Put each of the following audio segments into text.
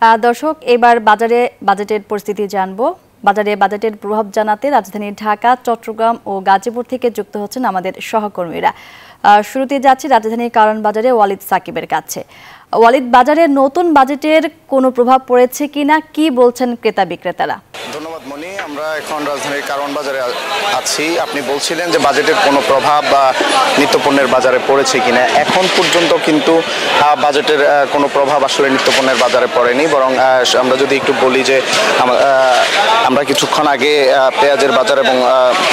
দর্শক এবার বাজেটের পরিস্থিতি জানবো। বাজেটের প্রভাব জানাতে রাজধানী ঢাকা, চট্টগ্রাম ও গাজীপুর থেকে যুক্ত হচ্ছেন আমাদের সহকর্মীরা। শুরুতে যাচ্ছি রাজধানীর কারণ বাজারে ওয়ালিদ সাকিবের কাছে। ওয়ালিদ, বাজারে নতুন বাজেটের কোনো প্রভাব পড়েছে কিনা, কি বলছেন ক্রেতা বিক্রেতারা? ধন্যবাদ মনি। আমরা এখন রাজধানীর কারণ বাজারে আছি। আপনি বলছিলেন যে বাজেটের কোনো প্রভাব বা নিত্যপণ্যের বাজারে পড়েছে কিনা। এখন পর্যন্ত কিন্তু বাজেটের কোনো প্রভাব আসলে নিত্যপণ্যের বাজারে পড়েনি, বরং আমরা যদি একটু বলি যে আমরা কিছুক্ষণ আগে পেঁয়াজের বাজার এবং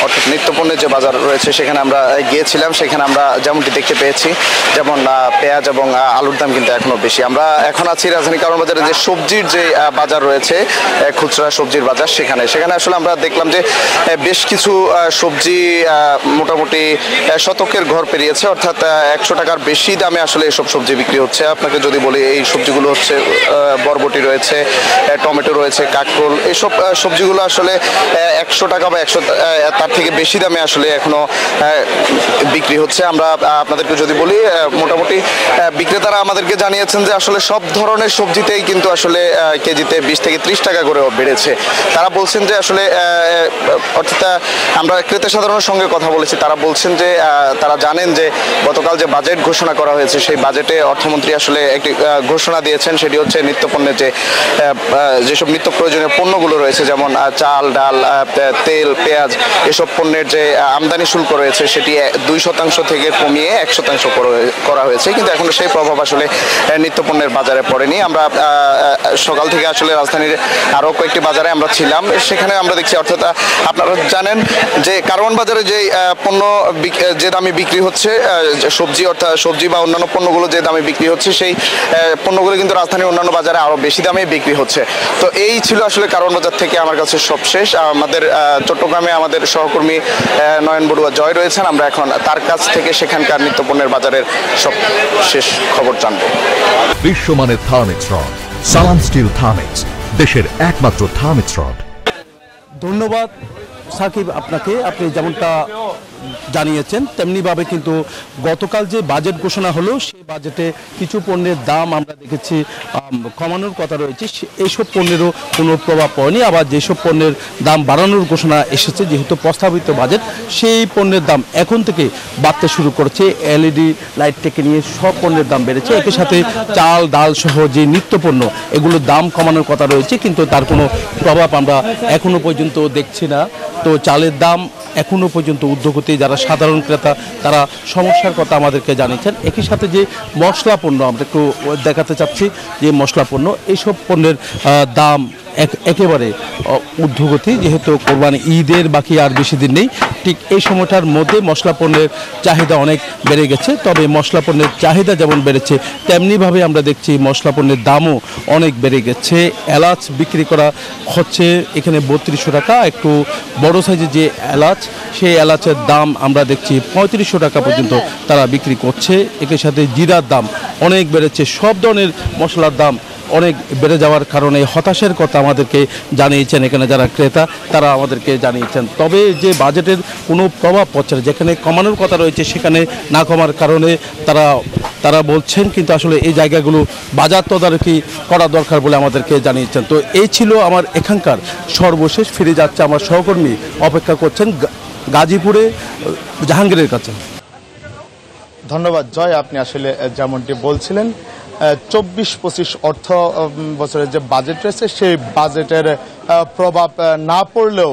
অর্থাৎ নিত্যপণ্যের যে বাজার রয়েছে সেখানে আমরা গিয়েছিলাম। সেখানে আমরা যেমনটি দেখতে পেয়েছি, যেমন পেঁয়াজ এবং আলুর দাম কিন্তু এখনো বেশি। আমরা এখন আছি রাজধানী কারণ বাজারে যে সবজির যে বাজার রয়েছে, খুচরা সবজির বাজার, সেখানে আসলে আমরা দেখলাম যে বেশ কিছু সবজি মোটামুটি শতকের ঘর পেরিয়েছে, অর্থাৎ 100 টাকার বেশি দামে আসলে এসব সবজি বিক্রি হচ্ছে। আপনাকে যদি বলি, এই সবজিগুলো হচ্ছে বরবটি রয়েছে, টমেটো রয়েছে, কাঁকরোল, এইসব সবজিগুলো আসলে 100 টাকা বা তার থেকে বেশি দামে আসলে এখনো বিক্রি হচ্ছে। আমরা আপনাদেরকে যদি বলি, মোটামুটি বিক্রেতারা আমাদেরকে জানিয়েছেন যে আসলে সব ধরনের সবজিতেই কিন্তু আসলে কেজিতে 20 থেকে 30 টাকা করে বেড়েছে। তারা বলছেন যে আসলে অর্থাৎ আমরা ক্রেতা সাধারণের সঙ্গে কথা বলেছি, তারা বলছেন যে তারা জানেন যে গতকাল যে বাজেট ঘোষণা করা হয়েছে সেই বাজেটে অর্থমন্ত্রী আসলে একটি ঘোষণা দিয়েছেন, সেটি হচ্ছে নিত্যপণ্যের যেসব নিত্য প্রয়োজনীয় পণ্যগুলো রয়েছে, যেমন চাল, ডাল, তেল, পেঁয়াজ, এসব পণ্যের যে আমদানি শুল্ক রয়েছে সেটি 2% থেকে কমিয়ে 1% করা হয়েছে। কিন্তু এখনো সেই প্রভাব আসলে নিত্যপণ্যের বাজারে পড়েনি। আমরা সকাল থেকে আসলে রাজধানীর আরও কয়েকটি বাজারে আমরা ছিলাম, সেখানে আমরা দেখছি, অর্থাৎ আপনারা জানেন যে কারওয়ান বাজারে যে পণ্য যে দামে বিক্রি হচ্ছে, সবজি অর্থাৎ সবজি বা অন্যান্য পণ্যগুলো যে দামে বিক্রি হচ্ছে, সেই পণ্যগুলো কিন্তু রাজধানীর অন্যান্য বাজারে আরও বেশি দামে বিক্রি হচ্ছে। তো এই ছিল আসলে কারওয়ান বাজার থেকে আমার কাছে সবশেষ। আমাদের চট্টগ্রামে আমাদের সহকর্মী নয়ন বড়ুয়া জয় রয়েছেন, আমরা এখন তার কাছ থেকে সেখানকার নিত্যপণ্যের বাজারের সব শেষ খবর জানব। বিশ্বমানের থার্মিক্স রড, সালাম স্টিল থার্মিক্স, দেশের একমাত্র থার্মিক্স রড। ধন্যবাদ সাকিব আপনাকে। আপনি যেমনটা জানিয়েছেন তেমনিভাবে কিন্তু গতকাল যে বাজেট ঘোষণা হলো, সেই বাজেটে কিছু পণ্যের দাম আমরা দেখেছি কমানোর কথা রয়েছে, এইসব পণ্যেরও কোনো প্রভাব পড়েনি। আবার যেসব পণ্যের দাম বাড়ানোর ঘোষণা এসেছে, যেহেতু প্রস্তাবিত বাজেট, সেই পণ্যের দাম এখন থেকে বাড়তে শুরু করেছে। এলইডি লাইট থেকে নিয়ে সব পণ্যের দাম বেড়েছে। একই সাথে চাল, ডাল সহ যে নিত্যপণ্য, এগুলোর দাম কমানোর কথা রয়েছে, কিন্তু তার কোনো প্রভাব আমরা এখনো পর্যন্ত দেখছি না। তো চালের দাম এখনো পর্যন্ত ঊর্ধ্বগতি। যারা সাধারণ ক্রেতা তারা সমস্যার কথা আমাদেরকে জানিয়েছেন। একই সাথে যে মশলা পণ্য, আমরা একটু দেখাতে চাচ্ছি যে মশলা পণ্য, এইসব পণ্যের দাম একেবারে ঊর্ধ্বগতি। যেহেতু কোরবানি ঈদের বাকি আর বেশি দিন নেই, ঠিক এই সময়টার মধ্যে মশলা পণ্যের চাহিদা অনেক বেড়ে গেছে। তবে মশলা পণ্যের চাহিদা যেমন বেড়েছে, তেমনিভাবে আমরা দেখছি মশলা পণ্যের দামও অনেক বেড়ে গেছে। এলাচ বিক্রি করা হচ্ছে এখানে 3200 টাকা। একটু বড় সাইজের যে এলাচ, সেই এলাচের দাম আমরা দেখছি 3500 টাকা পর্যন্ত তারা বিক্রি করছে। একই সাথে জিরার দাম অনেক বেড়েছে। সব ধরনের মশলার দাম অনেক বেড়ে যাওয়ার কারণে হতাশার কথা আমাদেরকে জানিয়েছেন এখানে যারা ক্রেতা, তারা আমাদেরকে জানিয়েছেন। তবে যে বাজেটের কোনো প্রভাব পড়ছে না, যেখানে কমানোর কথা রয়েছে সেখানে না কমার কারণে তারা বলছেন, কিন্তু আসলে এই জায়গাগুলো বাজার তদারকি করা দরকার বলে আমাদেরকে জানিয়েছেন। তো এই ছিল আমার এখানকার সর্বশেষ। ফিরে যাচ্ছে আমার সহকর্মী, অপেক্ষা করছেন গাজীপুরে জাহাঙ্গীরের কাছে। ধন্যবাদ জয়। আপনি আসলে যেমনটি বলছিলেন, 24-25 অর্থ বছরের যে বাজেট রয়েছে, সেই বাজেটের প্রভাব না পড়লেও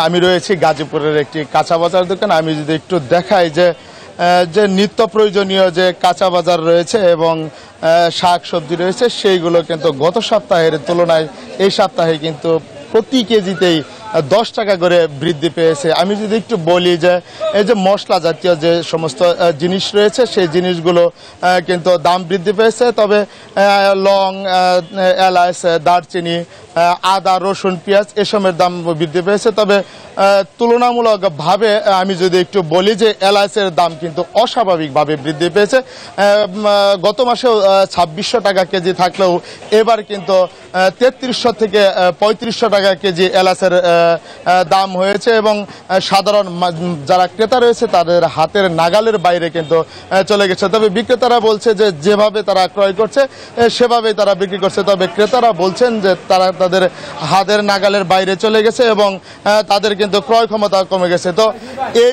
আমি রয়েছি গাজীপুরের একটি কাঁচা বাজার দোকান। আমি যদি একটু দেখাই যে নিত্য প্রয়োজনীয় যে কাঁচা বাজার রয়েছে এবং শাক সবজি রয়েছে, সেইগুলো কিন্তু গত সপ্তাহের তুলনায় এই সপ্তাহে কিন্তু প্রতি কেজিতেই 10 টাকা করে বৃদ্ধি পেয়েছে। আমি যদি একটু বলি যে এই যে মশলা জাতীয় যে সমস্ত জিনিস রয়েছে, সেই জিনিসগুলো কিন্তু দাম বৃদ্ধি পেয়েছে। তবে লং, এলাচ, দারচিনি, আদা, রসুন, পেঁয়াজ এসবের দাম বৃদ্ধি পেয়েছে। তবে তুলনামূলকভাবে আমি যদি একটু বলি যে এলাচের দাম কিন্তু অস্বাভাবিকভাবে বৃদ্ধি পেয়েছে। গত মাসেও 2600 টাকা কেজি থাকলেও এবার কিন্তু 3300 থেকে 3500 টাকা কেজি এলাচের দাম হয়েছে এবং সাধারণ যারা ক্রেতা রয়েছে তাদের হাতের নাগালের বাইরে কিন্তু চলে গেছে। তবে বিক্রেতারা বলছে যে যেভাবে তারা ক্রয় করছে সেভাবেই তারা বিক্রি করছে, তবে ক্রেতারা বলছেন যে তারা তাদের হাতের নাগালের বাইরে চলে গেছে এবং তাদের কিন্তু ক্রয় ক্ষমতা কমে গেছে। তো এই